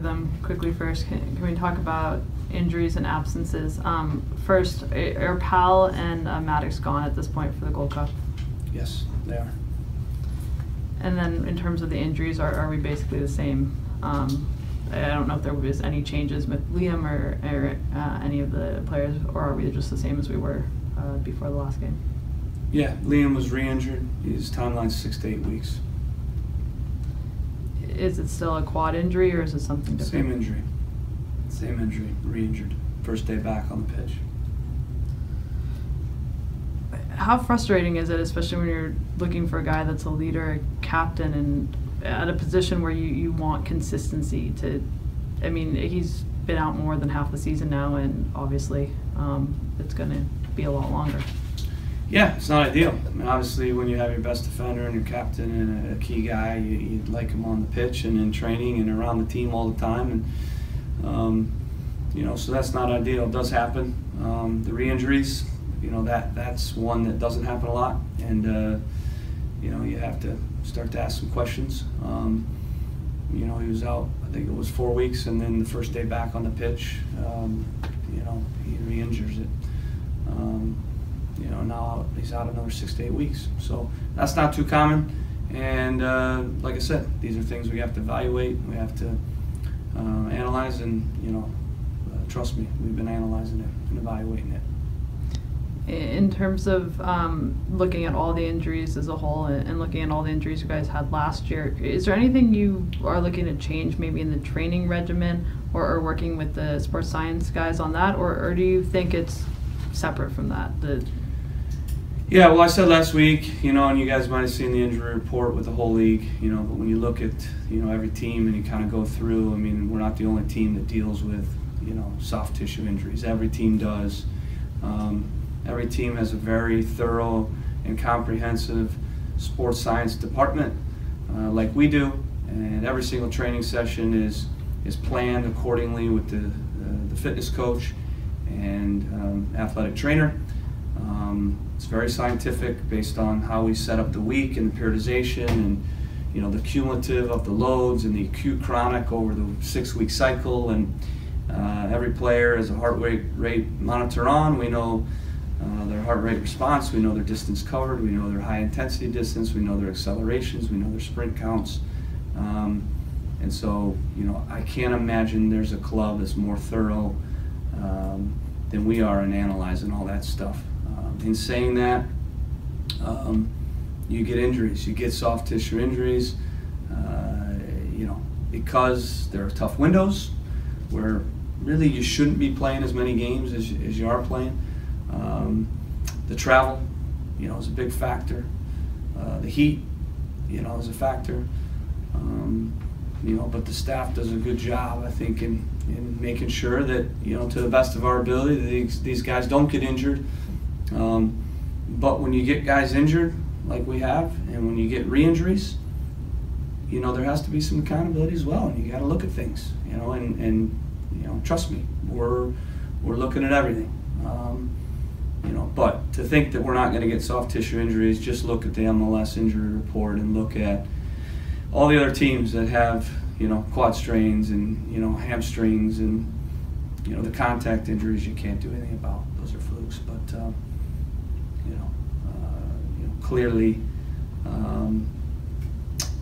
them quickly first. Can we talk about injuries and absences? First, are Powell and Maddox gone at this point for the Gold Cup? Yes, they are. And then in terms of the injuries, are we basically the same? I don't know if there was any changes with Liam or any of the players, or are we just the same as we were before the last game? Yeah, Liam was re-injured. His timeline's 6 to 8 weeks. Is it still a quad injury, or is it something different? Same injury, re-injured. First day back on the pitch. How frustrating is it, especially when you're looking for a guy that's a leader, a captain, and at a position where you want consistency to, I mean, he's been out more than half the season now, and obviously it's going to be a lot longer. Yeah, it's not ideal. I mean, obviously, when you have your best defender and your captain and a key guy, you'd like him on the pitch and in training and around the team all the time. And, you know, so that's not ideal. It does happen. The re-injuries, you know, that's one that doesn't happen a lot. And, you know, you have to start to ask some questions. You know, he was out, I think it was 4 weeks, and then the first day back on the pitch, you know, he re-injures it. You know, now he's out another 6 to 8 weeks. So that's not too common. And like I said, these are things we have to evaluate. We have to analyze, and, you know, trust me, we've been analyzing it and evaluating it. In terms of looking at all the injuries as a whole and looking at all the injuries you guys had last year, is there anything you are looking to change maybe in the training regimen or working with the sports science guys on that, or do you think it's separate from that? Yeah, well, I said last week, you know, and you guys might have seen the injury report with the whole league, you know, but when you look at, you know, every team and you kind of go through, I mean, we're not the only team that deals with, you know, soft tissue injuries. Every team does. Every team has a very thorough and comprehensive sports science department, like we do, and every single training session is planned accordingly with the fitness coach and athletic trainer. It's very scientific based on how we set up the week and the periodization and, you know, the cumulative of the loads and the acute chronic over the 6-week cycle. And every player has a heart rate monitor on. We know their heart rate response, we know their distance covered, we know their high intensity distance, we know their accelerations, we know their sprint counts. And so, you know, I can't imagine there's a club that's more thorough than we are in analyzing all that stuff. In saying that, you get injuries, you get soft tissue injuries, you know, because there are tough windows where really you shouldn't be playing as many games as you are playing. The travel, you know, is a big factor. The heat, you know, is a factor. You know, but the staff does a good job, I think, in making sure that, you know, to the best of our ability, these guys don't get injured. But when you get guys injured, like we have, and when you get re-injuries, you know, there has to be some accountability as well, and you got to look at things, you know, and you know, trust me, we're looking at everything. You know, but to think that we're not going to get soft tissue injuries, just look at the MLS injury report and look at all the other teams that have, you know, quad strains and, you know, hamstrings and, you know, the contact injuries you can't do anything about. Those are flukes, but you know, clearly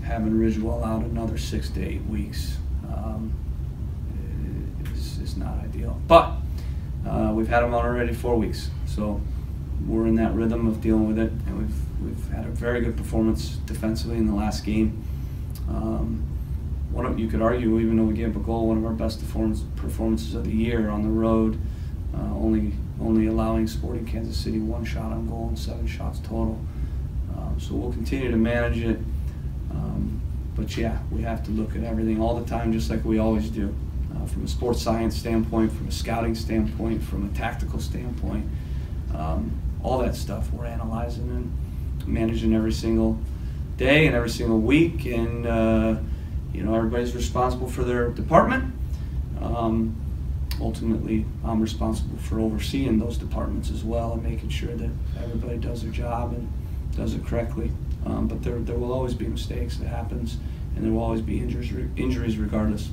having Ridgewell out another 6 to 8 weeks is not ideal. But we've had him on already 4 weeks, so we're in that rhythm of dealing with it, and we've had a very good performance defensively in the last game. You could argue, even though we gave up a goal, one of our best performances of the year on the road, only allowing Sporting Kansas City 1 shot on goal and 7 shots total. So we'll continue to manage it. But yeah, we have to look at everything all the time, just like we always do. From a sports science standpoint, from a scouting standpoint, from a tactical standpoint, all that stuff we're analyzing and managing every single day and every single week. And you know, everybody's responsible for their department. Ultimately, I'm responsible for overseeing those departments as well and making sure that everybody does their job and does it correctly. But there will always be mistakes that happens, and there will always be injuries regardless.